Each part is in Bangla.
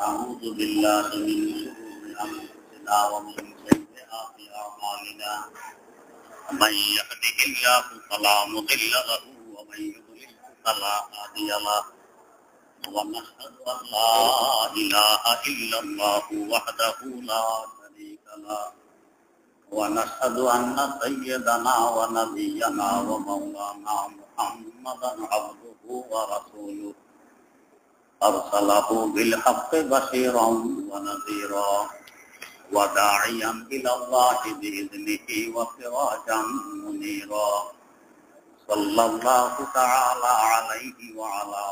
ونعوذ بالله من شرور أنفسنا ومن سيئات أعمالنا من يهده الله فلا مضل له ومن يضلل فلا هادي له ونشهد أن لا إله إلا الله وحده لا شريك له ونشهد أن سيدنا ونبينا ومولانا محمدا عبده ورسوله أرسله بالحق بشيرا ونذيرا وداعيا إلى الله بإذنه وسراجا منيرا صلى الله تعالى عليه وعلى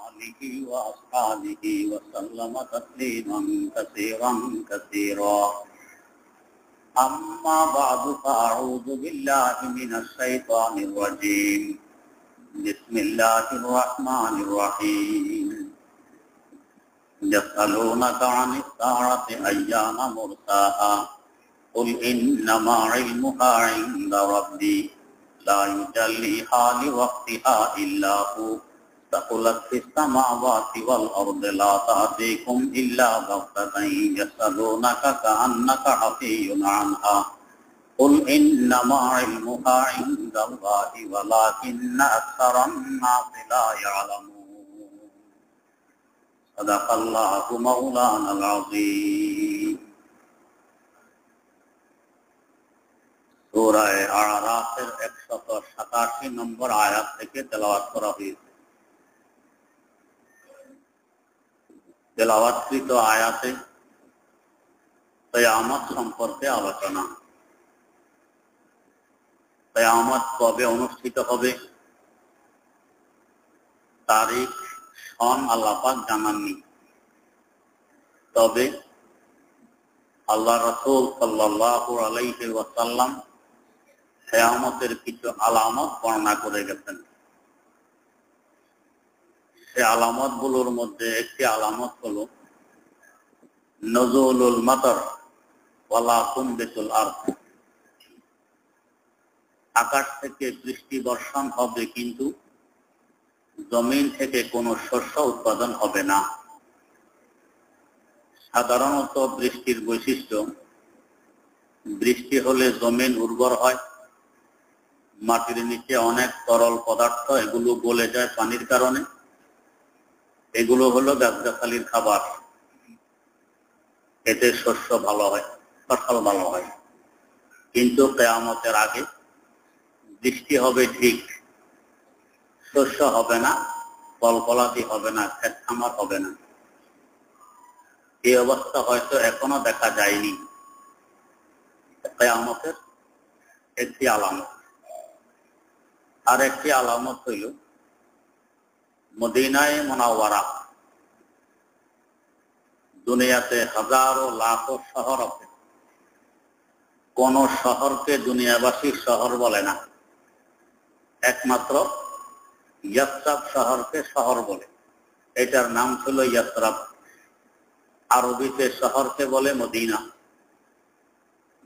آله وأصحابه وسلم تسليما كثيرا كثيرا أما بعد فأعوذ بالله من الشيطان الرجيم بسم الله الرحمن الرحيم يسألونك عن الساعة أيان مرساها قل إنما علمها عند ربي لا يجليها لوقتها إلا هو ثقلت في السماوات والأرض لا تأتيكم إلا بغتة يسألونك كأنك حفي عنها قل إنما علمها عند الله ولكن أكثر الناس لا يعلمون صدق الله مولانا العظيم সূরা আরাফের 187 নম্বর আয়াত থেকে তেলাওয়াত করা হয়েছে। তেলাওয়াতকৃত আয়াতে কিয়ামত সম্পর্কে আলোচনা। কিয়ামত কবে অনুষ্ঠিত হবে তারিখ সন আল্লাহ পাক জানাননি, তবে আল্লাহ রাসূল সাল্লাল্লাহু আলাইহি ওয়াসাল্লাম কিয়ামতের কিছু আলামত বর্ণনা করে গেছেন। সে আলামতগুলোর মধ্যে একটি আলামত হলো নজুলুল মাতার ওয়ালা তুমবিতুল আরদ, আকাশ থেকে বৃষ্টি বর্ষণ হবে কিন্তু জমিন থেকে কোনো শস্য উৎপাদন হবে না। সাধারণত বৃষ্টির বৈশিষ্ট্য, বৃষ্টি হলে জমিন উর্বর হয়, মাটির নিচে অনেক তরল পদার্থ এগুলো গলে যায় পানির কারণে, এগুলো হলো গাছগাছালির খাবার, এতে শস্য ভালো হয়, ফসল ভালো হয়। কিন্তু কিয়ামতের আগে বৃষ্টি হবে ঠিক, শস্য হবে না, ফলফলাদি হবে না, ক্ষেত খামার হবে না। এই অবস্থা হয়তো এখনো দেখা যায়নি। কিয়ামতের একটি আলামত। আর একটি আলামত হইল মদিনায়ে মুনাওয়ারা। দুনিয়াতে হাজারো লাখো শহর আছে, কোন শহরকে দুনিয়াবাসীর শহর বলে না, একমাত্র ইয়াসরাব শহরকে শহর বলে। এটার নাম ছিল ইয়াসরাব। আরবিতে শহরকে বলে মদিনা।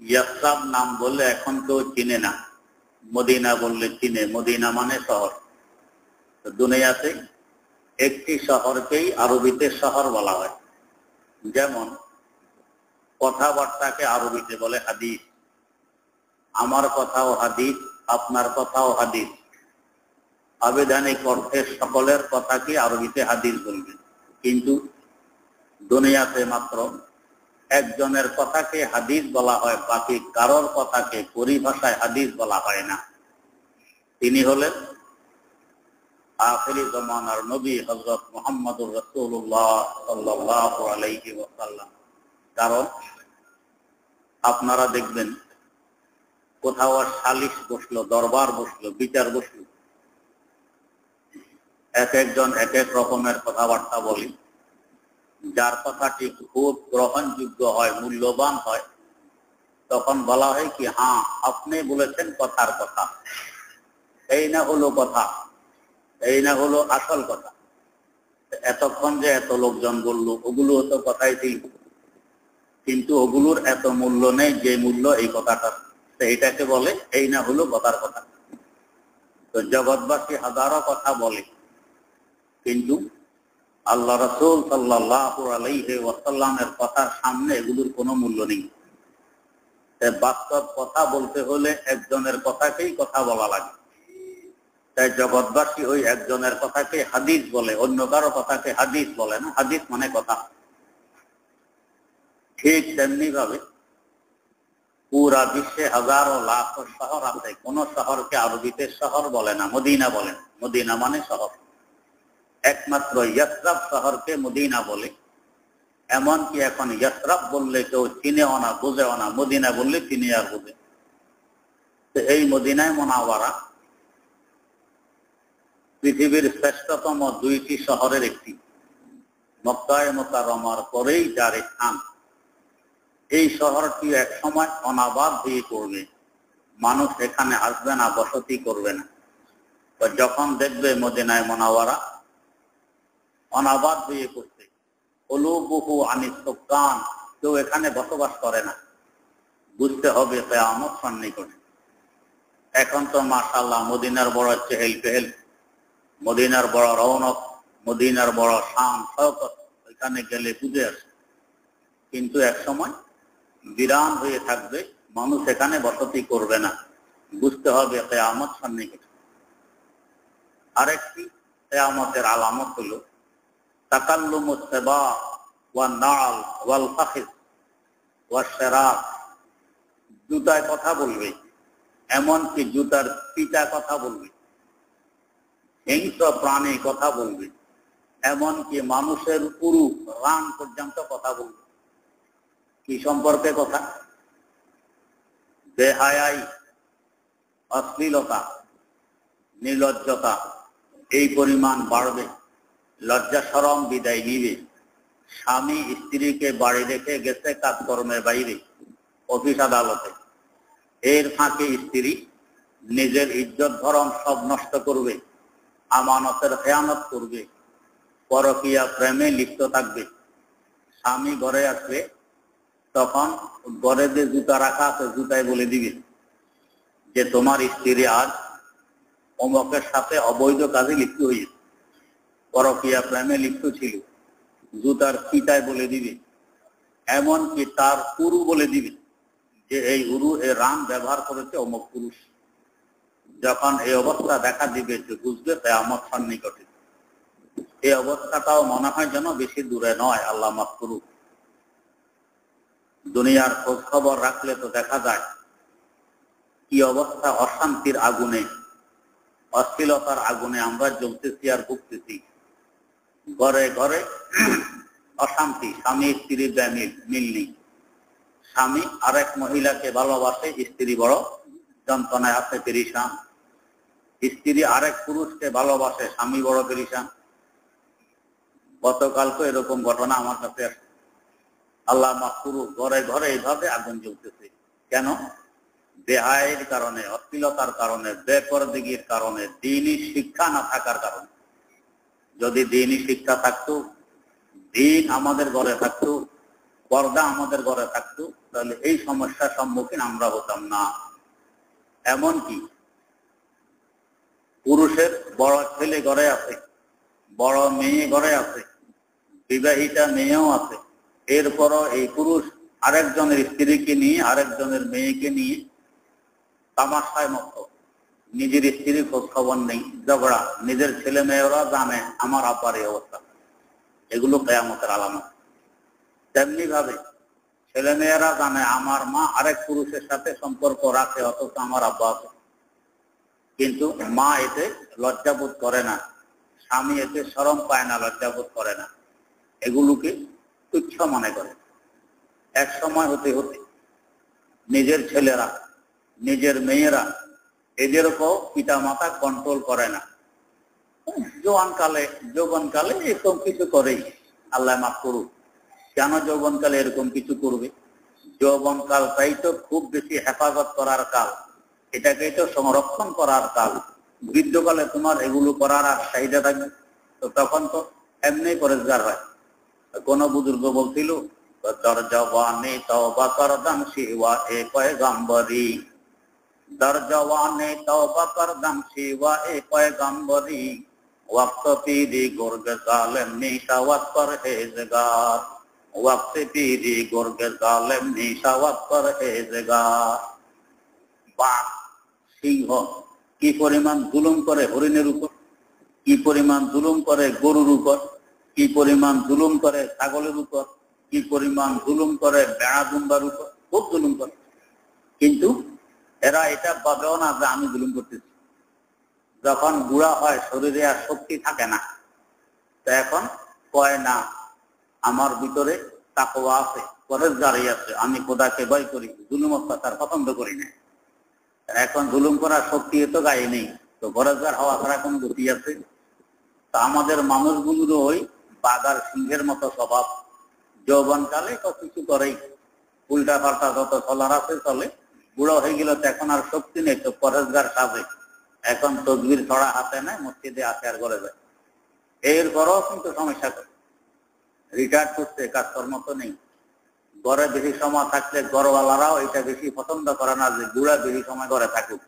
ইয়াসরাব নাম বললে এখন কেউ চিনে না, মদিনা বললে চিনে। মদিনা মানে শহর। দুনিয়াতে একটি শহরকেই আরবিতে শহর বলা হয়। যেমন কথাবার্তাকে আরবিতে বলে হাদিস। আমার কথাও হাদিস, আপনার কথাও হাদিস। আবিধানিক অর্থে সকলের কথাকে আরবিতে হাদিস বলবেন, কিন্তু দুনিয়াতে মাত্র একজনের কথাকে হাদিস বলা হয়, বাকি কারোর কথাকে পরিভাষায় হাদিস বলা হয় না। তিনি হলেন আখিরি জামানার নবী হযরত মুহাম্মদুর রাসূলুল্লাহ সাল্লাল্লাহু আলাইহি ওয়াসাল্লাম। কারণ আপনারা দেখবেন কোথাও সালিশ বসলো, দরবার বসলো, বিচার বসলো, এক একজন এক এক রকমের কথাবার্তা বলি। যার কথাটি খুব গ্রহণযোগ্য হয়, মূল্যবান হয়, তখন বলা হয় কি, হ্যাঁ আপনি বলেছেন কথার কথা, এই না হলো কথা, এই না হলো আসল কথা। এতক্ষণ যে এত লোকজন বললো, ওগুলো তো কথাই ছিল, কিন্তু ওগুলোর এত মূল্য নেই যে মূল্য এই কথাটা। এইটাকে বলে এই না হলো কথার কথা। তো জগৎবাসী হাজারো কথা বলে, কিন্তু আল্লাহ রাসূল সাল্লাল্লাহু আলাইহি ওয়াসাল্লামের কথার সামনে এগুলোর কোনো মূল্য নেই। বাস্তব কথা বলতে হলে একজনের কথাকেই কথা বলা লাগে। তাই জগৎবাসী ওই একজনের কথাকে হাদিস বলে, অন্য কারো কথাকে হাদিস বলে না। হাদিস মানে কথা। ঠিক তেমনি ভাবে পুরা বিশ্বে হাজারো লাখ শহর আছে, কোন শহরকে আরবিতে শহর বলে না, মদিনা বলেন। মদিনা মানে শহর। একমাত্র ইয়াসরাব শহরকে মদিনা বলে। এমনকি এখন ইয়াসরাব বললে কেউ চিনেও না, বুঝেও না, মদিনা বললে চিনে আর বুঝে। তো এই মদিনায় মুনাওয়ারা পৃথিবীর শ্রেষ্ঠতম দুইটি শহরের একটি। মক্কায়ে মুকাররমার পরেই যার স্থান। এই শহরটি এক সময় অনাবাদ হয়ে পড়বে, মানুষ এখানে আসবে না, বসতি করবে না। তো যখন দেখবে মদিনায় মুনাওয়ারা অনাবাদ হয়ে পড়ছে, কুলুবুহু আনিস সুকান, কেউ এখানে বসবাস করে না, বুঝতে হবে কিয়ামত সন্নিকটে। এখন তো মাশাআল্লাহ মদিনার বড় চেহেল পেহেল, মদিনার বড় রৌনক, মদিনার বড় শান শওকত, এখানে গেলে বুঝে আসে। কিন্তু এক সময় বিরাম হয়ে থাকবে, মানুষ এখানে বসতি করবে না, বুঝতে হবে কিয়ামত সন্নিকটে। আরেকটি কিয়ামতের আলামত হলো তাকাল্লুমুস সিবা ওয়ান নাল ওয়াল ফাখিস ওয়াশ শিরাক। জুতায় কথা বলবে, এমনকি জুতার পিতা কথা বলবে, হিংস্র প্রাণী কথা বলবে, এমনকি মানুষের উরু রান পর্যন্ত কথা বলবে। কি সম্পর্কে কথা? বেহায়াই, অশ্লীলতা, নির্লজ্জতা এই পরিমাণ বাড়বে, লজ্জা শরম বিদায় নিবে। স্বামী স্ত্রীকে বাড়ি রেখে গেছে কাজকর্মের বাইরে, অফিস আদালতে, এর ফাঁকে স্ত্রী নিজের ইজ্জত ধরম সব নষ্ট করবে, আমানতের খেয়ানত করবে, পরকীয়া প্রেমে লিপ্ত থাকবে। স্বামী ঘরে আসবে, তখন ঘরে যে জুতা রাখা আছে জুতায় বলে দিবে যে তোমার স্ত্রী আজ অমকের সাথে অবৈধ কাজে লিপ্ত হয়েছে, পরকীয়া প্রেমে লিপ্ত ছিল। জুতার পিতায় বলে দিবে, এমনকি তার উরু বলে দিবে যে এই উরু এ রান ব্যবহার করেছে অমুক পুরুষ। যখন এই অবস্থা দেখা দিবে যে বুঝবে কিয়ামত সন্নিকটে। এই অবস্থাটাও মনে হয় যেন বেশি দূরে নয়, আল্লাহ মাফ করুক। দুনিয়ার খোঁজ খবর রাখলে তো দেখা যায় কি অবস্থা। অশান্তির আগুনে, অশ্লীলতার আগুনে আমরা জ্বলতেছি আর ভুগতেছি। ঘরে ঘরে অশান্তি, স্বামী স্ত্রীর মিল নেই। স্বামী আরেক মহিলাকে ভালোবাসে, স্ত্রী বড় যন্ত্রণায় আছে, পেরেশান। স্ত্রী আরেক পুরুষকে ভালোবাসে, স্বামী বড় পেরেশান। গতকালকে এরকম ঘটনা আমার কাছে আসে। আল্লাহ মাফ করুক, ঘরে ঘরে এইভাবে আগুন জ্বলতেছে। কেন? বেহায়ের কারণে, অশ্লীলতার কারণে, বেপরদিগির কারণে, দ্বীনি শিক্ষা না থাকার কারণে। যদি দ্বীনি শিক্ষা থাকতো, দ্বীন আমাদের ঘরে থাকতো, পর্দা আমাদের ঘরে থাকতো, তাহলে এই সমস্যার সম্মুখীন আমরা হতাম না। এমনকি পুরুষের বড় ছেলে ঘরে আছে, বড় মেয়ে ঘরে আছে, বিবাহিতা মেয়েও আছে, এরপরও এই পুরুষ আরেকজনের স্ত্রীকে নিয়ে, আরেকজনের মেয়েকে নিয়ে তামাশায় মতো, নিজের স্ত্রীর খোঁজ খবর নেই, ঝগড়া। নিজের ছেলে মেয়েরা জানে আমার আব্বার এই অবস্থা। এগুলো কিয়ামতের আলামত। তেমনি ভাবে ছেলে মেয়েরা জানে আমার মা আরেক পুরুষের সাথে সম্পর্ক রাখে, অথচ আমার আব্বা আছে। কিন্তু মা এতে লজ্জাবোধ করে না, স্বামী এতে শরম পায় না, লজ্জাবোধ করে না, এগুলোকে তুচ্ছ মনে করে। এক সময় হতে হতে নিজের ছেলেরা, নিজের মেয়েরা, এদেরকেও পিতা মাতা কন্ট্রোল করে না। যৌবনকালে এরকম কিছু করেই, আল্লাহ মাফ করুক। কেন যৌবনকালে এরকম কিছু করবে? যৌবনকালটাই তো খুব বেশি হেফাজত করার কাল, এটাকেই তো সংরক্ষণ করার কাল। বৃদ্ধকালে তোমার এগুলো করার আর চাহিদা থাকবে, তো তখন তো এমনি পরেজগার হয়। কোন বুজুর্গ বলছিল, দরজওয়ানে তওবা করদাম শিওয়া এ পয়গম্বরি, দরজওয়ানে তওবা করদাম শিওয়া এ পয়গম্বরি, वक्त पीरी गुर्ग जालिम निशावत परहेजगार, वक्त पीरी गुर्ग जालिम निशावत परहेजगार। বাঘ, সিংহ কি পরিমাণ জুলুম করে হরিণের উপর, কি পরিমাণ জুলুম করে গরুর উপর, কি পরিমাণ জুলুম করে ছাগলের উপর, কি পরিমাণ জুলুম করে বেড়া দুম্বার উপর, খুব জুলুম করে। কিন্তু এরা এটা ভাবেও না যে আমি জুলুম করতেছি। যখন বুড়া হয় শরীরে আর শক্তি থাকে না, তো এখন কয় না আমার ভিতরে তাকওয়া আছে, পরেজগারি আছে, আমি খোদাকে ভয় করি, জুলুম অত্যাচার পছন্দ করি না। এখন জুলুম করার শক্তি তো গায়ে নেই, তো পরেজগার হওয়া ছাড়া কোন গতি আছে? তা আমাদের মানুষগুলোরও ওই বাঘার সিংহের মতো স্বভাব। যৌবনকালে কত কিছু করেই, উল্টা পাল্টা যত চলার আছে চলে, বুড়ো হয়ে গেল তো এখন আর শক্তি নেই, তো পরেজগার সাজে, এখন তসবির ছড়া হাতে নেয়, মসজিদে আসে আর করে যায়। এরপরও কিন্তু সমস্যা করে, রিটায়ার করছে, কাজকর্ম তো নেই। ঘরে বেশি সময় থাকলে ঘরওয়ালারাও এটা বেশি পছন্দ করে না যে বুড়া বেশি সময় ঘরে থাকুক,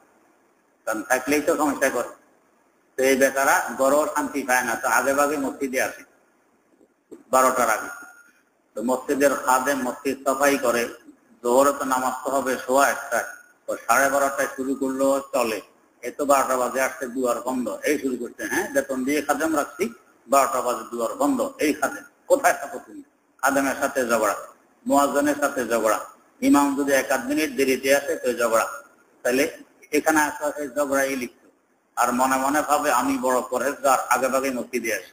কারণ থাকলেই তো সমস্যা করে। তো এই বেচারা ঘরেও শান্তি পায় না, তো আগে ভাগে মসজিদে আসে 12টার আগে। তো মসজিদের খাদেম মসজিদ সাফাই করে, জোহরে তো নামাজ তো হবে 1:15, তো 12:30টায় শুরু করলেও চলে। এ তো 12টা বাজে আসছে, দুয়ার বন্ধ, এই শুরু করছে। হ্যাঁ, বেতন দিয়ে খাদেম রাখছি, 12টা বাজে দুয়ার বন্ধ, এই খাদেম কোথায় থাকো তুমি? খাদেমের সাথে ঝগড়া, মুয়াজ্জিনের সাথে ঝগড়া, ইমাম যদি 1-8 মিনিট দেরিতে আসে তো ঝগড়া। তাহলে এখানে আসে ঝগড়াই লিখত, আর মনে মনে ভাবে আমি বড় পরেজগার, আগে ভাগে মসজিদে আসি।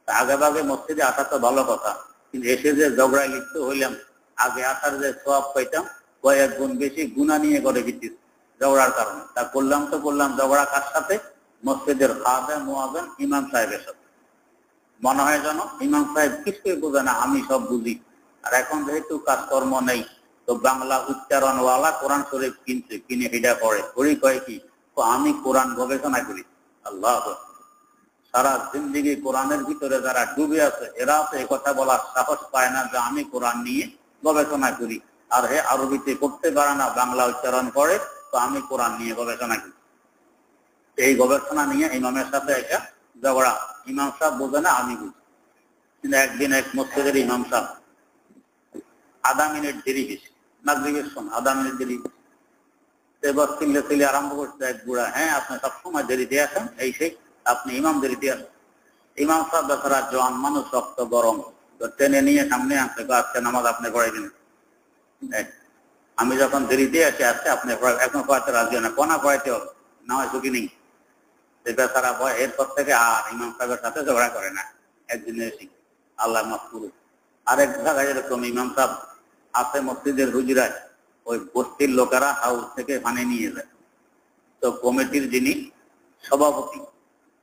আগে ভাগে মসজিদে আসা তো ভালো কথা, কিন্তু এসে যে ঝগড়ায় লিপ্ত হইলাম, আগে আসার যে সওয়াব পাইতাম কয়েক গুণ বেশি গুনাহ নিয়ে করে দিচ্ছি ঝগড়ার কারণে। তা করলাম তো করলাম, ঝগড়া কার সাথে? মসজিদের খাদেম, মুয়াজ্জিন, ইমাম সাহেবের সাথে। মনে হয় যেন ইমাম সাহেব কিছুই বোঝে না, আমি সব বুঝি। আর এখন যেহেতু কাজকর্ম নেই, তো বাংলা উচ্চারণওয়ালা কোরআন শরীফ কিনছে, কিনে হিডা পড়ে, ওই কয় কি আমি কোরআন গবেষণা করি। আল্লাহ, সারা জিন্দিগি কোরআনের ভিতরে যারা ডুবে আছে, এরা তো এই কথা বলার সাহস পায় না যে আমি কোরআন নিয়ে গবেষণা করি। আর হে আরবিতে করতে পারে না, বাংলা উচ্চারণ করে, তো আমি কোরআন নিয়ে গবেষণা করি। এই গবেষণা নিয়ে ইমামের সাথে একটা ঝগড়া, ইমাম সাহেব বোঝে না, আমি বুঝি। কিন্তু একদিন এক মসজিদের ইমাম সাহেব 0.5 মিনিট দেরি গেছে, মাগরিবের সময় 0.5 মিনিট দেরি গেছে। এবার চিল্লে আরম্ভ করছে এক বুড়া, হ্যাঁ আপনি সবসময় দেরিতে আসেন, এই সেই আপনি ইমাম দেরিতে আসেন। ইমাম সাহেব বেচারা জওয়ান মানুষ, রক্ত গরম, তো টেনে নিয়ে সামনে আনছে, আজকে নামাজ আপনি পড়াই দিন। আমি যখন দেরিতে আসি, আজকে আপনি এখন পড়াতে রাজি না, কোনা পড়াইতে হবে, নামাজ ঝুঁকি নেই। বেচারা ভয়, এরপর থেকে আর ইমাম সাহেবের সাথে ঝগড়া করে না। একদিন এসি, আল্লাহ মাফ করুক। আরেক জায়গায় এরকম ইমাম সাহেব আছে মসজিদের হুজরায়, ওই বস্তির লোকেরা হাউস থেকে পানি নিয়ে যায়। তো কমিটির যিনি সভাপতি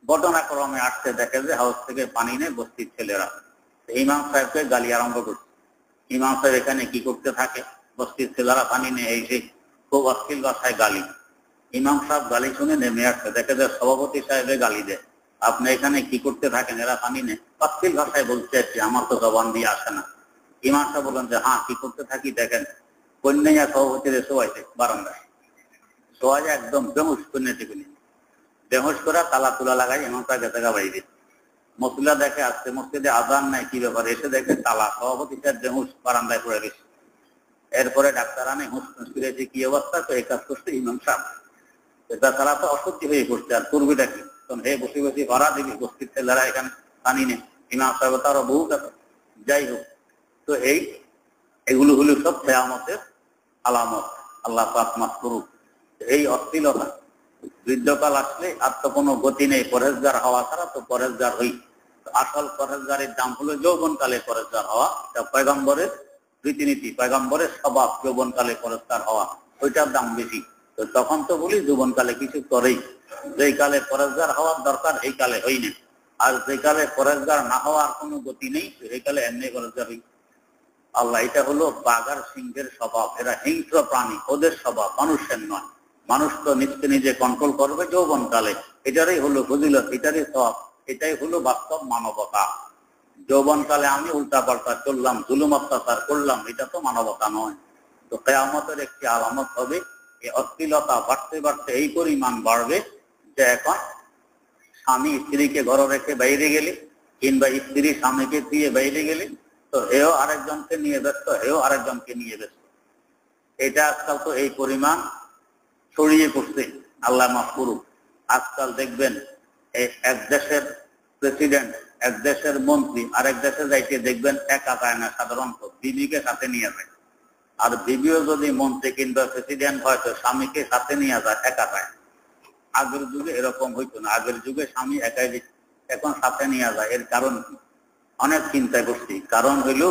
ঘটনাক্রমে আসতে দেখে যে হাউস থেকে পানি নেই বস্তির ছেলেরা, ইমাম সাহেবকে গালি আরম্ভ করছে। ইমাম সাহেব এখানে কি করতে থাকে, বস্তির ছেলেরা পানি নেই, এই সেই খুব অশ্লীল ভাষায় গালি। ইমাম সাহেব গালি শুনে নেমে আসছে, দেখে যে সভাপতি সাহেবে গালি দেয়, আপনি এখানে কি করতে থাকেন, এরা পানি নেই, অশ্লীল ভাষায় বলতে চাইছি, আমার তো জবান দিয়ে আসে না। ইমাম সাহেব বলেন যে হ্যাঁ কি করতে থাকি দেখেন, কন্যা সভাপতির শোয়াইছে বারান্দায়, শোয়াই একদম বেহুশ, কন্যা টিপে বেহুশ করে তালা তুলা লাগাই ইমাম সাহেব গেছে বাইরে। মসজিদা দেখে আসছে, মসজিদে আজান নাই, কি ব্যাপার, এসে দেখে তালা, সভাপতি সাহেব বেহুশ বারান্দায় পড়ে গেছে। এরপরে ডাক্তার আনে, হুঁশ ফিরেছে, কি অবস্থা, তো এই কাজ করছে ইমাম সাহেব। এটা তারা তো অসহ্য হয়ে পড়ছে, আর করবিটা কি, তখন হে বসে বসে ভাড়া দিবি, বস্তির ছেলেরা এখানে পানি নেই, ইমাম সাহেব তারও বহু কথা। যাই হোক, তো এগুলো হলো সব কিয়ামতের আলামত, আল্লাহ পাক মাফ করুক। এই অশ্লীলতা বৃদ্ধকাল আসলে আর তো কোনো গতি নেই, পরেজগার হওয়া ছাড়া, তো পরেজগার হই। আসল পরেজগারের দাম হলো যৌবনকালে পরেজগার হওয়া, এটা পয়গম্বরের রীতিনীতি, পয়গম্বরের স্বভাব, যৌবনকালে পরেজগার হওয়া, ওইটার দাম বেশি। তো তখন তো বলি যৌবনকালে কিছু করেই, যেই কালে পরেজগার হওয়ার দরকার এই কালে হই না, আর যে কালে পরেজগার না হওয়ার কোনো গতি নেই, সেই কালে এমনি পরেজগার হই। আল্লাহ, এটা হলো বাঘ আর সিংহের স্বভাব, এরা হিংস্র প্রাণী, ওদের স্বভাব, মানুষের নয়। মানুষ তো নিজকে নিজে কন্ট্রোল করবে যৌবনকালে, এটারই হলো ফজিলত, এটারই স্বভাব, এটাই হলো বাস্তব মানবতা। যৌবনকালে আমি উল্টা পাল্টা চললাম, জুলুম অত্যাচার করলাম, এটা তো মানবতা নয়। তো কিয়ামতের একটি আলামত হবে, এই অশ্লীলতা বাড়তে বাড়তে এই পরিমাণ বাড়বে যে এখন স্বামী স্ত্রীকে ঘরে রেখে বাইরে গেলে, কিংবা স্ত্রী স্বামীকে দিয়ে বাইরে গেলে, তো হেও আরেকজনকে নিয়ে ব্যস্ত, হেও আরেকজনকে নিয়ে ব্যস্ত। এটা আজকাল তো এই পরিমাণ ছড়িয়ে পড়ছে, আল্লাহ মাফ করুক। আজকাল দেখবেন এক দেশের প্রেসিডেন্ট, এক দেশের মন্ত্রী আরেক দেশে যাইতে দেখবেন একা যায় না, সাধারণত বিবিকে সাথে নিয়ে যায়। আর বিবিও যদি মন্ত্রী কিংবা প্রেসিডেন্ট হয় তো স্বামীকে সাথে নিয়ে যায়, একা যায়। আগের যুগে এরকম হইতো না, আগের যুগে স্বামী একাই যেত, এখন সাথে নিয়ে যায়। এর কারণ কি? অনেক চিন্তা করছি। কারণ হইল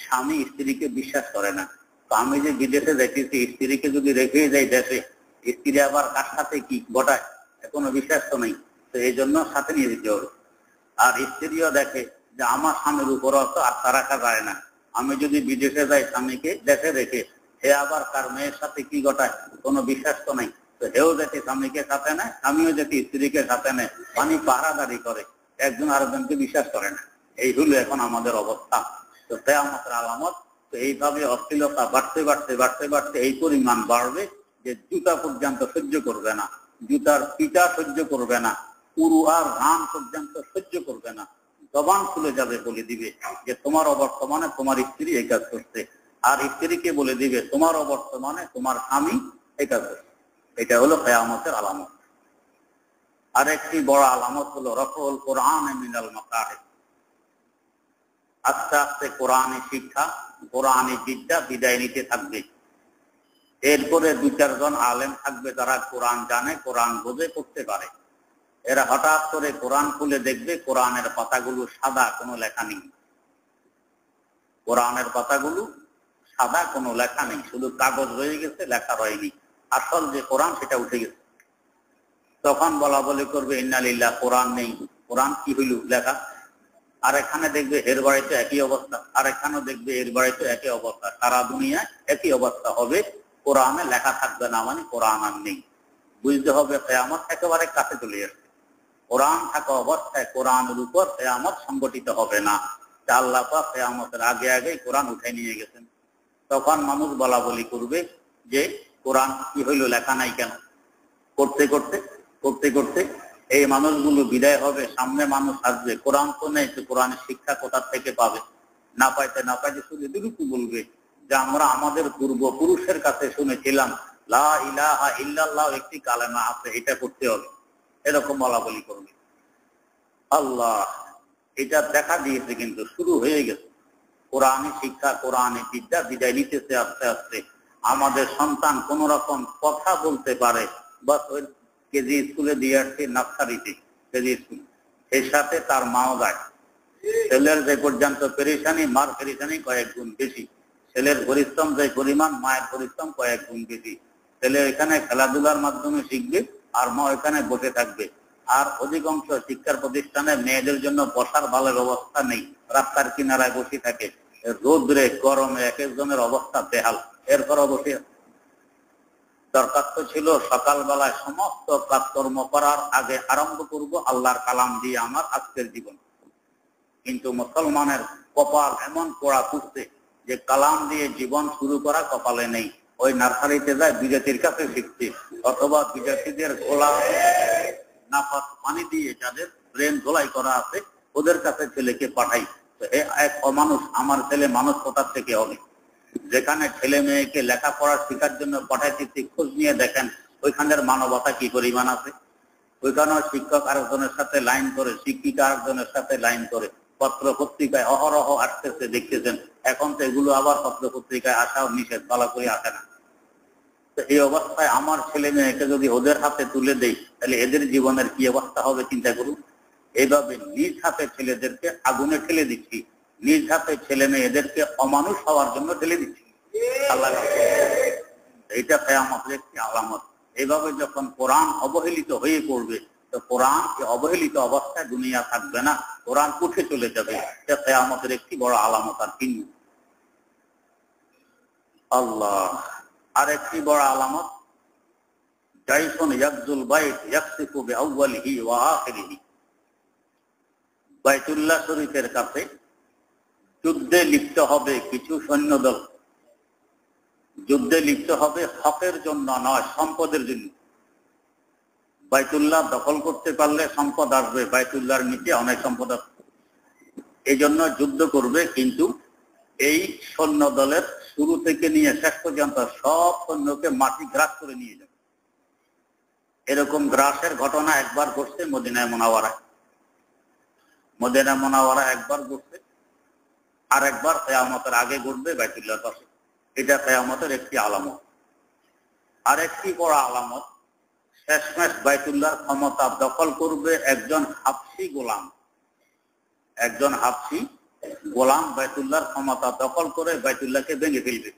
স্বামী স্ত্রীকে বিশ্বাস করে না। তো আমি যে বিদেশে যাইতেছি, স্ত্রীকে যদি রেখে যাই দেশে, স্ত্রী আবার কার সাথে কি ঘটায় এখনো বিশ্বাস তো নেই, তো এই জন্য সাথে নিয়ে দিতে হবে। আর স্ত্রীও দেখে যে আমার স্বামীর উপরও তো আস্থা রাখা যায় না, আমি যদি বিদেশে যাই স্বামীকে দেশে রেখে, হে আবার কার মেয়ের সাথে কি ঘটায় কোনো বিশ্বাস তো নেই, তো হেও যাতে স্বামীকে সাথে নেয়, স্বামীও যাতে স্ত্রীকে সাথে নেয়, পানি পাহারাদারি করে, একজন আরেকজনকে বিশ্বাস করে না। এই হলো এখন আমাদের অবস্থা। তো কিয়ামতের আলামত। তো এইভাবে অশ্লীলতা বাড়তে বাড়তে বাড়তে বাড়তে এই পরিমাণ বাড়বে যে জুতা পর্যন্ত সহ্য করবে না, জুতার পিটা সহ্য করবে না, পুরু আর রান পর্যন্ত সহ্য করবে না, জবান খুলে যাবে, বলে দিবে যে তোমার অবর্তমানে তোমার স্ত্রী এই কাজ করছে, আর স্ত্রীকে বলে দিবে তোমার অবর্তমানে তোমার স্বামী এই কাজ করছে। এটা হলো কিয়ামতের আলামত। আরেকটি বড় আলামত হলো রফউল কোরআন মিনাল মাকারিহ। আস্তে আস্তে কোরআনী শিক্ষা, কোরআনী বিদ্যা বিদায় নিতে থাকবে। এরপরে 2-4 জন আলেম থাকবে যারা কোরআন জানে, কোরআন বোঝে, করতে পারে। এরা হঠাৎ করে কোরআন খুলে দেখবে কোরআনের পাতাগুলো সাদা, কোনো লেখা নেই। কোরআনের পাতাগুলো সাদা, কোনো লেখা নেই, শুধু কাগজ রয়ে গেছে, লেখা রয়নি। আসল যে কোরআন সেটা উঠে গেছে। তখন বলা বলি করবে ইন্না লিল্লাহ, কোরআন নেই, কোরআন কি হইল লেখা। আর এখানে দেখবে এর বাড়িতে একই অবস্থা, আর এখানেও দেখবে এর বাড়িতে একই অবস্থা, সারা দুনিয়ায় একই অবস্থা হবে। কোরআনে লেখা থাকবে না মানে কোরআন আর নেই। বুঝতে হবে কিয়ামত একেবারে কাছে চলে আসছে। কোরআন থাকা অবস্থায় কোরআনের উপর কিয়ামত সংগঠিত হবে না। আল্লাহ পাক কিয়ামতের আগে আগেই কোরআন উঠে নিয়ে গেছেন। তখন মানুষ বলা বলি করবে যে কোরআন কি হইল, লেখা নাই কেন। করতে করতে করতে করতে এই মানুষগুলো বিদায় হবে, সামনে মানুষ আসবে, কোরআন তো নেই, তো কোরআনের শিক্ষা কোথা থেকে পাবে। না পাইতে না পাইতে শুধু এটুকু বলবে যে আমরা আমাদের পূর্বপুরুষের কাছে শুনেছিলাম লা ইলাহা ইল্লাল্লাহ একটি কালেমা আছে, এটা করতে হবে, এরকম বলা বলি করবে। আল্লাহ, এটা দেখা দিয়েছে, কিন্তু শুরু হয়ে গেছে। কোরআনী শিক্ষা, কোরআনী বিদ্যা বিদায় নিতেছে আস্তে আস্তে। আমাদের সন্তান কোন রকম কথা বলতে পারে, বাস ওই কেজি স্কুলে দিয়ে আসছে, নার্সারিতে কেজি স্কুল, এর সাথে তার মাও যায়। ছেলের যে পর্যন্ত পেরেশানি, মার পেরেশানি কয়েক গুণ বেশি। ছেলের পরিশ্রম যে পরিমাণ, মায়ের পরিশ্রম কয়েক গুণ বেশি। ছেলে এখানে খেলাধুলার মাধ্যমে শিখবে, আর মা এখানে বসে থাকবে। আর অধিকাংশ শিক্ষার প্রতিষ্ঠানে মেয়েদের জন্য বসার ভালো ব্যবস্থা নেই, রাস্তার কিনারায় বসে থাকে, রোদ্রে গরমে এক একজনের অবস্থা বেহাল। এরপরও বসে দরকার তো ছিল সকালবেলায় সমস্ত কাজকর্ম করার আগে আরম্ভ করব আল্লাহর কালাম দিয়ে আমার আজকের জীবন। কিন্তু মুসলমানের কপাল এমন পোড়া পুষছে যে কালাম দিয়ে জীবন শুরু করা কপালে নেই। ওই নার্সারিতে যায় বিজাতির কাছে শিখছে, অথবা বিজাতিদের গোলা নাপাক পানি দিয়ে যাদের ব্রেন ধোলাই করা আছে ওদের কাছে ছেলেকে পাঠাই। তো এক অমানুষ, আমার ছেলে মানুষ কোথার থেকে হবে? যেখানে ছেলে মেয়েকে লেখাপড়া শেখার জন্য পাঠাইতেছি, খোঁজ নিয়ে দেখেন ওইখানের মানবতা কি পরিমাণ আছে। ওইখানেও শিক্ষক আরেকজনের সাথে লাইন করে, শিক্ষিকা আরেকজনের সাথে লাইন করে, পত্র পত্রিকায় অহরহ আসতেছে, দেখতেছেন। এখন তো এগুলো আবার পত্র পত্রিকায় আসাও নিষেধ, ভালো করে আসে না। তো এই অবস্থায় আমার ছেলে মেয়েকে যদি ওদের হাতে তুলে দেই, তাহলে এদের জীবনের কি অবস্থা হবে চিন্তা করুন। এইভাবে নিজ হাতে ছেলেদেরকে আগুনে ঠেলে দিচ্ছি, নিজ হাতে ছেলে মেয়েদেরকে অমানুষ হওয়ার জন্য ঠেলে দিচ্ছি। আল্লাহ, এইটা কিয়ামতের একটি আলামত। এইভাবে যখন কোরআন অবহেলিত হয়ে পড়বে, তো কোরআন অবহেলিত অবস্থায় দুনিয়া থাকবে না, কোরআন উঠে চলে যাবে। এটা কিয়ামতের একটি বড় আলামত আর চিহ্ন। আল্লাহ, আর একটি বড় আলামত, জাইসুন ইয়াকজুল বাইত ইয়াকসিফু বিআউয়ালিহি ওয়া আখিরিহি। বাইতুল্লাহ শরীফের কাছে যুদ্ধে লিপ্ত হবে কিছু সৈন্যদল। যুদ্ধে লিপ্ত হবে হকের জন্য নয়, সম্পদের জন্য। বাইতুল্লাহ দখল করতে পারলে সম্পদ আসবে, বাইতুল্লাহর নিচে অনেক সম্পদ আসবে, এই জন্য যুদ্ধ করবে। কিন্তু এই সৈন্য দলের শুরু থেকে নিয়ে শেষ পর্যন্ত সব সৈন্যকে মাটি গ্রাস করে নিয়ে যাবে। এরকম গ্রাসের ঘটনা একবার ঘটছে মদিনায় মুনাওয়ারায়। মদিনা মুনাওয়ারা একবার ঘটছে, আর একবার কিয়ামতের আগে ঘটবে বাইতুল্লাহর পাশে। এটা কিয়ামতের একটি আলামত। আর একটি বড় আলামত, শেষমেশ বাইতুল্লাহর ক্ষমতা দখল করবে একজন হাবশী গোলাম। একজন হাবশী গোলাম বাইতুল্লাহর ক্ষমতা দখল করে বাইতুল্লাহকে ভেঙে ফেলবে।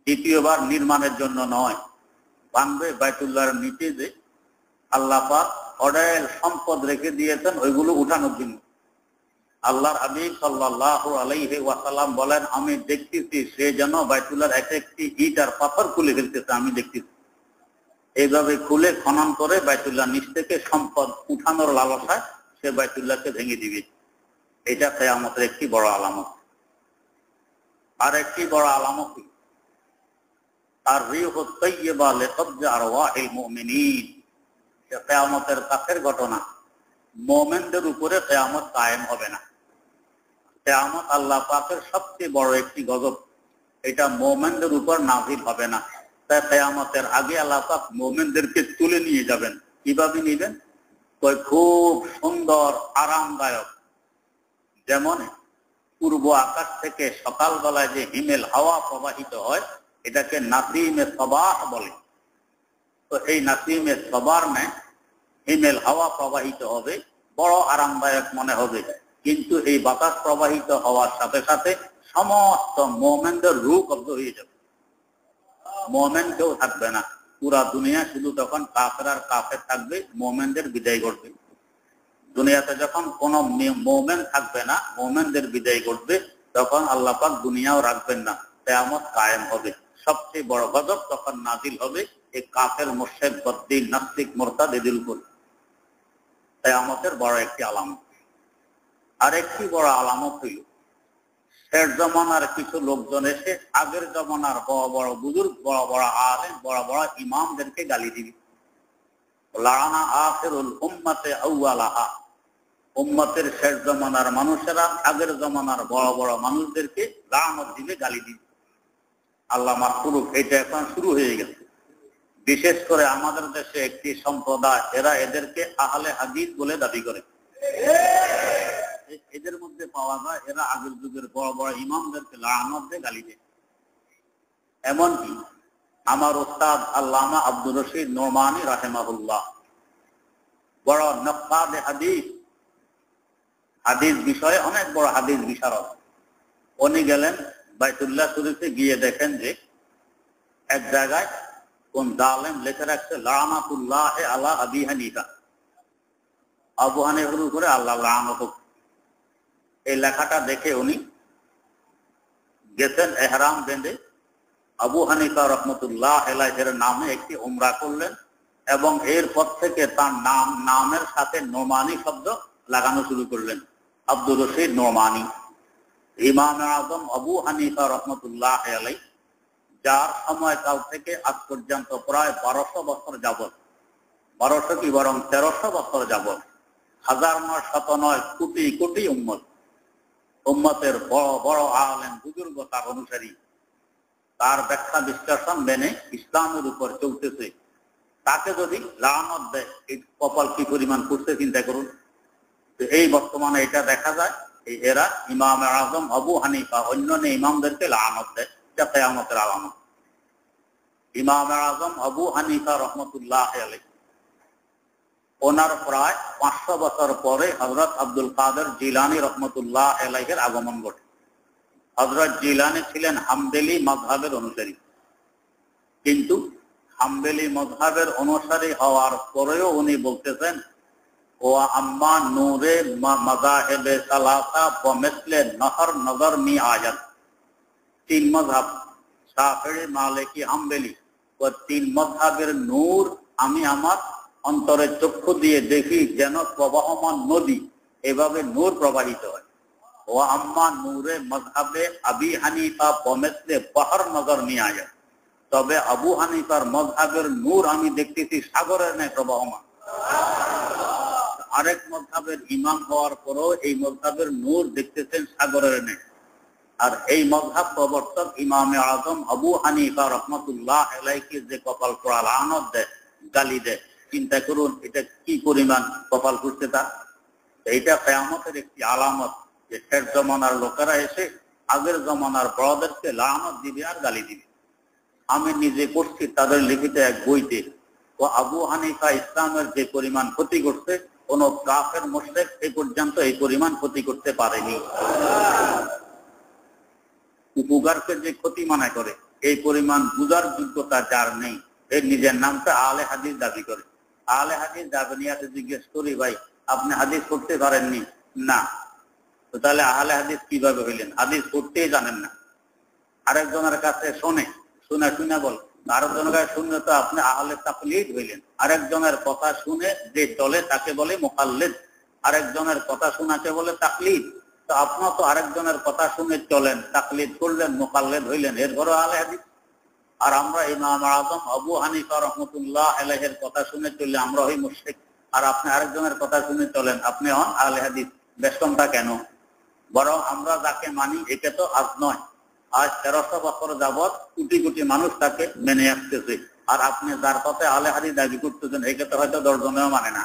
দ্বিতীয়বার নির্মাণের জন্য নয়, ভাঙবে বাইতুল্লাহর নিচে যে আল্লাহ পাক অঢেল সম্পদ রেখে দিয়েছেন ওইগুলো উঠানোর জন্য। আল্লাহর হাবিব সাল্লাল্লাহু আলাইহি ওয়াসাল্লাম বলেন, আমি দেখতেছি সে যেন বাইতুল্লাহর এক একটি ইট আর পাথর খুলে ফেলতেছে, আমি দেখতেছি। এইভাবে খুলে খনন করে বাইতুল্লাহ নিচ থেকে সম্পদ উঠানোর লালসায় সে বাইতুল্লাহকে ভেঙে দিবে। এটা কিয়ামতের একটি বড় আলামত। আর একটি বড় আলামত, আর রিহু তাইয়্যিবা লিকবজি আরওয়াহিল মুমিনিন। কিয়ামতের কাছের ঘটনা, মুমিনদের উপরে কিয়ামত কায়েম হবে না। কিয়ামত আল্লাহ পাকের সবচেয়ে বড় একটি গজব, এটা মুমিনদের উপর নাযিল হবে না। তাই কিয়ামতের আগে আল্লাহ পাক মুমিনদেরকে তুলে নিয়ে যাবেন। কিভাবে নিবেন? খুব সুন্দর আরামদায়ক, যেমন পূর্ব আকাশ থেকে সকালবেলায় যে হিমেল হাওয়া প্রবাহিত হয়, এটাকে নাসিমে সবাহ বলে। তো এই নাসিমে সবার নে হিমেল হাওয়া প্রবাহিত হবে, বড় আরামদায়ক মনে হবে। কিন্তু এই বাতাস প্রবাহিত হওয়ার সাথে সাথে সমস্ত মুমিনদের রূহ কব্জ হয়ে যাবে, মুমিন কেউ থাকবে না। পুরা দুনিয়া শুধু তখন কাফের আর কাফের থাকবে, মুমিনদের বিদায় ঘটবে। দুনিয়াতে যখন কোন মুমিন থাকবে না, মুমিনদের বিদায় ঘটবে, তখন আল্লাহ পাক দুনিয়াও রাখবেন না, কিয়ামত কায়েম হবে। সবচেয়ে বড় গজব তখন নাজিল হবে এই কাফের, মুশরিক, বদ্দিন, নাস্তিক, মুরতাদ এদের উপর। কিয়ামতের বড় একটি আলামত। আর একটি বড় আলামত হইল, শেষ জমানার কিছু লোকজন এসে আগের জমানার বড় বড় বুজুর্গ, বড় বড় আলেম, বড় বড় ইমামদেরকে গালি দিবে। লাআনা আখিরুল উম্মতে আউয়ালাহা। উম্মতের শেষ জমানার মানুষেরা আগের জমানার বড় বড় মানুষদেরকে লানত দিবে, গালি দিবে। আল্লাহ মাফ করুক, এটা এখন শুরু হয়ে গেছে। বিশেষ করে আমাদের দেশে একটি সম্প্রদায়, এরা এদেরকে আহলে হাদিস বলে দাবি করে। এদের মধ্যে পাওয়া যায় এরা আগের যুগের বড় বড় ইমামদেরকে লানত দিয়ে গালি দেয়। এমনকি আমার উস্তাদ আল্লামা আব্দুর রশিদ নোমানী রাহিমাহুল্লাহ, বড় নক্কাদে হাদিস, হাদিস বিষয়ে অনেক বড় হাদিস বিশারদ, উনি গেলেন বাইতুল্লাহ শরীফে, গিয়ে দেখেন যে এক জায়গায় কোন জালেম লিখে রাখছে লানাতুল্লাহ আলা আবি হানিফা, আবু হানিফার উপরে আল্লাহ লানত হোক। এই লেখাটা দেখে উনি গেছেন এহরাম বেঁধে, আবু হানিফা রহমতুল্লাহ আলাইহির নামে একটি উমরা করলেন, এবং এরপর থেকে তার নামের সাথে নোমানি শব্দ লাগানো শুরু করলেন, আব্দুর রশিদ নোমানি। ইমাম আজম আবু হানিফা রহমতুল্লাহ আলাই, যার সময়কাল থেকে আজ পর্যন্ত প্রায় 1200 বছর যাবত, 1200 কি বরং 1300 বছর যাবত, হাজার নয় শত নয় কোটি কোটি উম্মতের বড় বড় আলেম বুজুর্গ, তার অনুসারী, তার ব্যাখ্যা বিশ্লেষণ মেনে ইসলামের উপর চলতেছে, তাকে যদি লানত দেয়, এই কপাল কি পরিমাণ করতে চিন্তা করুন। তো এই বর্তমানে এটা দেখা যায়, এরা ইমাম আজম আবু হানিফা অন্যান্য ইমামদেরকে লানত দেয়, যা কিয়ামতের আলামত। ইমাম আজম আবু হানিফা রহমতুল্লাহ আলাইহি, ওনার প্রায় 500 বছর পরে হযরত আব্দুল কাদের জিলানী রহমতুল্লাহ আলাইহির আগমন ঘটে। হযরত জিলানী ছিলেন হাম্বলি মাযহাবের অনুসারী, কিন্তু হাম্বলি মাযহাবের অনুসারী হওয়ার পরেও উনি বলতেছেন, ওয়া আম্মা নূরে মাযাহিবে সালাসা ওয়া মিসলে নহর নজর মি আয়াত। 3 মাযহাব, শাফিঈ, মালিকি, হাম্বলি, ও 3 মাযহাবের নূর আমি আমার অন্তরের চক্ষু দিয়ে দেখি যেন প্রবাহমান নদী, এভাবে নূর প্রবাহিত হয়। ওয়া আম্মা নূরে মাযহাবে আবি হানিফা ওয়া মিসলে বাহর নজর মি আয়াত। তবে আবু হানিফার মযহাবের নূর আমি দেখতেছি সাগরের ন্যায় প্রবাহমান। আরেক মযহাবের ইমাম হওয়ার পরও এই মযহাবের নূর দেখতেছেন সাগরের ন্যায়। আর এই মযহাব প্রবর্তক ইমামে আযম আবু হানিফা রাহমাতুল্লাহ আলাইহি যে কপাল পোড়া লানত দেয়, গালি দেয়, চিন্তা করুন এটা কি পরিমাণ কপাল পুড়ছে তা। এইটা কিয়ামতের একটি আলামত যে শেষ জমানার লোকেরা এসে আগের জমানার বড়দেরকে লানত দিবে আর গালি দিবে। আমি নিজে পড়ছি তাদের লিখিত এক বইতে, ও আবু হানিফা ইসলামের যে পরিমাণ ক্ষতি করছে কোন কাফের মুশরিক এই পর্যন্ত এই পরিমাণ ক্ষতি করতে পারেনি। উপকারকে যে ক্ষতি মনে করে এই পরিমাণ বুঝার যোগ্যতা যার নেই, এর নিজের নামটা আহলে হাদিস দাবি করে। আহলে হাদিস দাবি নিয়ে জিজ্ঞেস করি, ভাই আপনি হাদিস পড়তে পারেননি? না। তো তাহলে আহলে হাদিস কিভাবে হইলেন? হাদিস পড়তেই জানেন না। আরেকজনের কাছে শোনে, শুনে শুনে বল, আরেকজনের কাছে শুনে তো আপনি আহলে তাকলিদ হইলেন। আরেকজনের কথা শুনে যে চলে তাকে বলে মুকাল্লিদ, আরেকজনের কথা শোনাকে বলে তাকলিদ। তো আপনার তো আরেকজনের কথা শুনে চলেন, তাকলিদ করলেন, মুকাল্লিদ হইলেন, এর ঘরে আহলে হাদিস। আর আমরা ইমাম আযম আবু হানিফা রাহমাতুল্লাহ আলাইহির কথা শুনে চললে আমরা হই মুশরিক। আর আপনি আরেকজনের কথা শুনে চলেন, আপনি হন আহলে হাদিস। ব্যস্ততা কেন? বরং আমরা যাকে মানি একে তো আজ নয়, আজ 1300 বছর যাবৎ কোটি কোটি মানুষ তাকে মেনে আসতেছে। আর আপনি যার কথা আহলে হাদিস দাবি করতেছেন একে তো হয়তো 10 জনেও মানে না।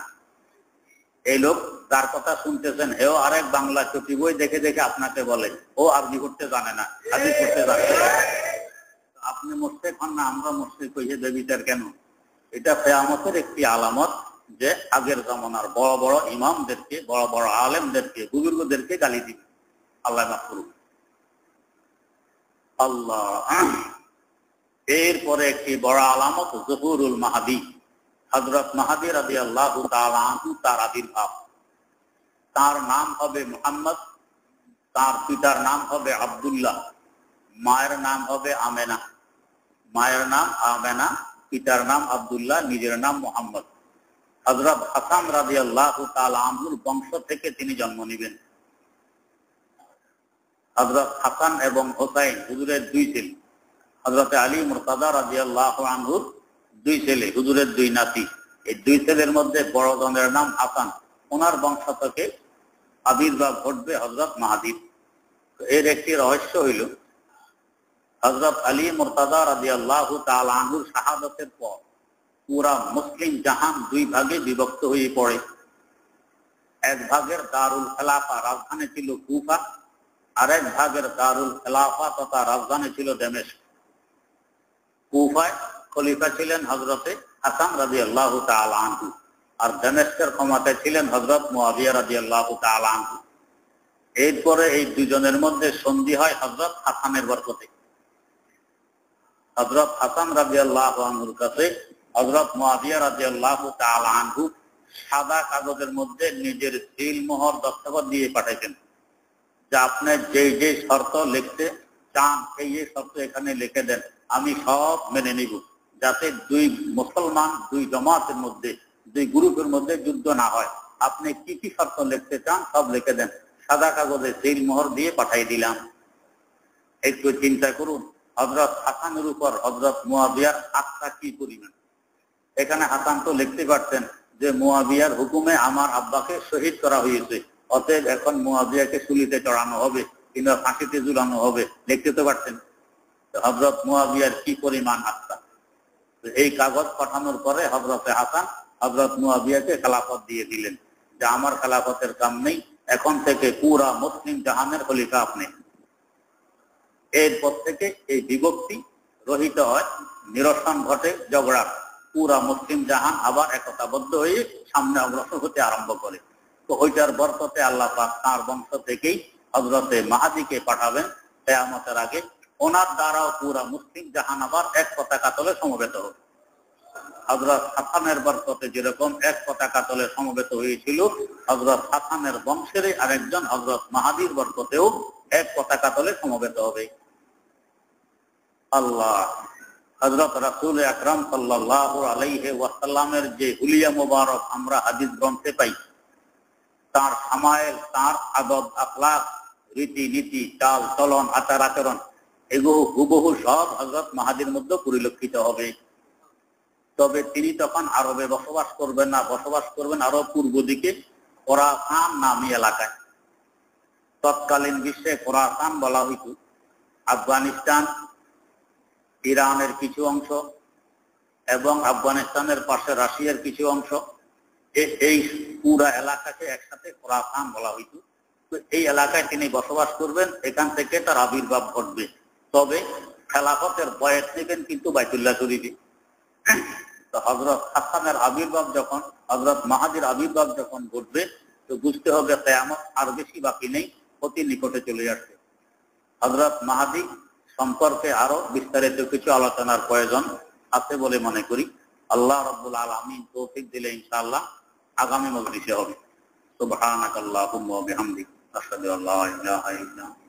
এই লোক যার কথা শুনতেছেন হেও আরেক বাংলা চটি বই দেখে দেখে আপনাকে বলে ও আরবি করতে জানে না, হাদিস করতে জানে না। আপনি মুশরিক হন না, আমরা মুশরিক হইয়ে দেবিটার কেন? এটা কিয়ামতের একটি আলামত যে আগের জামানার বড় বড় ইমামদেরকে, বড় বড় আলেমদেরকে, বুজুর্গদেরকে গালি দিবে। আল্লাহ মাফ করুন। আল্লাহ। এরপরে একটি বড় আলামত যুহুরুল মাহদী, হযরত মাহদী রাদিয়াল্লাহু তাআলা আনহু তার আবির্ভাব। তার নাম হবে মুহাম্মদ, তার পিতার নাম হবে আব্দুল্লাহ, মায়ের নাম হবে আমেনা। মায়ের নাম আমেনা, পিতার নাম আব্দুল্লাহ, নিজের নাম মুহাম্মদ। হযরত হাসান রাদিয়াল্লাহু তাআলা আনহুর বংশ থেকে তিনি জন্ম নেবেন। হযরত হাসান এবং হুসাইন হুজুরের দুই ছেলে, হযরত আলী মুরতাদা রাদিয়াল্লাহু আনহুর দুই ছেলে, হুজুরের দুই নাতি। এই দুই ছেলের মধ্যে বড় জনের নাম হাসান, ওনার বংশ থেকে আবির্ভাব ঘটবে হযরত মাহদীর। এর একটি রহস্য হইল হযরত আলী মুরতাদা রাদিয়াল্লাহু তাআলা আনহুর শাহাদাতের পর পুরা মুসলিম জাহান দুই ভাগে বিভক্ত হয়ে পড়ে। এক ভাগের দারুল খেলাফা রাজধানী ছিল কুফা, আর এক ভাগের দারুল খেলাফা তথা রাজধানী ছিল দামেস্ক। কুফায় খলিফা ছিলেন হযরতে হাসান রাদিয়াল্লাহু তাআলা আনহু, আর দামেস্কের ক্ষমতায় ছিলেন হযরত মুআবিয়া রাদিয়াল্লাহু তাআলা আনহু। এরপরে এই দুজনের মধ্যে সন্ধি হয় হযরত হাসানের বরকতে। হযরত হাসান রাদিয়াল্লাহু আনহুর কাছে হযরত মুআবিয়া রাদিয়াল্লাহু তাআলা আনহু সাদা কাগজের মধ্যে নিজের সিল মোহর দস্তখত দিয়ে পাঠাইতেন যে আপনি যে যে শর্ত লিখতে চান এই শর্ত এখানে লিখে দেন, আমি সব মেনে নিব, যাতে দুই মুসলমান, দুই জামাতের মধ্যে, দুই গ্রুপের মধ্যে যুদ্ধ না হয়। আপনি কি কি শর্ত লিখতে চান সব লিখে দেন। সাদা কাগজে সিল মোহর দিয়ে পাঠাই দিলাম। একটু চিন্তা করুন হযরত হাসানের উপর হযরত মুআবিয়ার আস্থা কি পরিমাণ। এখানে হাসান তো লিখতে পারতেন যে মুআবিয়ার হুকুমে আমার আব্বাকে শহীদ করা হয়েছে, অতএব এখন মুআবিয়াকে সুলিতে চড়ানো হবে কিংবা ফাঁসিতে ঝুলানো হবে, লিখতে তো পারতেন। হযরত মুআবিয়ার কি পরিমাণ আস্থা। এই কাগজ পাঠানোর পরে হযরতে হাসান হযরত মুআবিয়াকে খেলাফত দিয়ে দিলেন যে আমার খেলাফতের কাম নেই, এখন থেকে পুরা মুসলিম জাহানের খলিফা আপনি। এরপর থেকে এই বিভক্তি রহিত হয়, নিরসন ঘটে, ঝগড়া। পুরা মুসলিম জাহান আবার একতাবদ্ধ হয়ে সামনে অগ্রসর হতে আরম্ভ করে। তো ওইটার বরকতে আল্লাহ পাক তার বংশ থেকেই হযরতে মাহদীকে পাঠাবেন কিয়ামতের আগে। ওনার দ্বারাও পুরা মুসলিম জাহান আবার এক পতাকা তলে সমবেত হবে। হযরত হাসানের বরকতে যেরকম এক পতাকা তলে সমবেত হয়েছিল, হযরত হাসানের বংশের আরেকজন হযরত মাহদীর বরকতেও এক পতাকা তলে সমবেত হবে। আল্লাহ। হযরত রাসূল আকরাম সাল্লাল্লাহু আলাইহি ওয়াসাল্লামের যে হুলিয়া মুবারক আমরা হাদিস গ্রন্থে পাই, তার শামায়েল, তার আদব আখলাক, রীতি নীতি, চাল চলন, আচার আচরণ, এগুলো হুবহু সব হযরত মাহাদির মধ্যে পরিলক্ষিত হবে। তবে তিনি তখন আরবে বসবাস করবেন না, বসবাস করবেন আরো পূর্ব দিকে খোরাসান নামী এলাকায়। তৎকালীন বিশ্বে খোরাসান বলা হইত আফগানিস্তান, ইরানের কিছু অংশ এবং আফগানিস্তানের পাশে রাশিয়ার কিছু অংশ, এই পুরা এলাকাকে একসাথে খোরাসান বলা হইত। তো এই এলাকায় তিনি বসবাস করবেন, এখান থেকে তার আবির্ভাব ঘটবে। তবে খেলাফতের বয়স নেবেন কিন্তু বাইতুল্লাহ শরীফে। তো হযরত হাসানের আবির্ভাব যখন, হযরত মাহাদির আবির্ভাব যখন ঘটবে, তো বুঝতে হবে কিয়ামত আর বেশি বাকি নেই, অতি নিকটে চলে আসছে। হযরত মাহাদি সম্পর্কে আরো বিস্তারিত কিছু আলোচনার প্রয়োজন আছে বলে মনে করি। আল্লাহ রাব্বুল আলামিন তৌফিক দিলে ইনশাআল্লাহ আগামী মজলিসে হবে। সুবহানাকাল্লাহুম্মা ওয়া বিহামদিকা আশহাদু আল্লা ইলাহা ইল্লা আনতা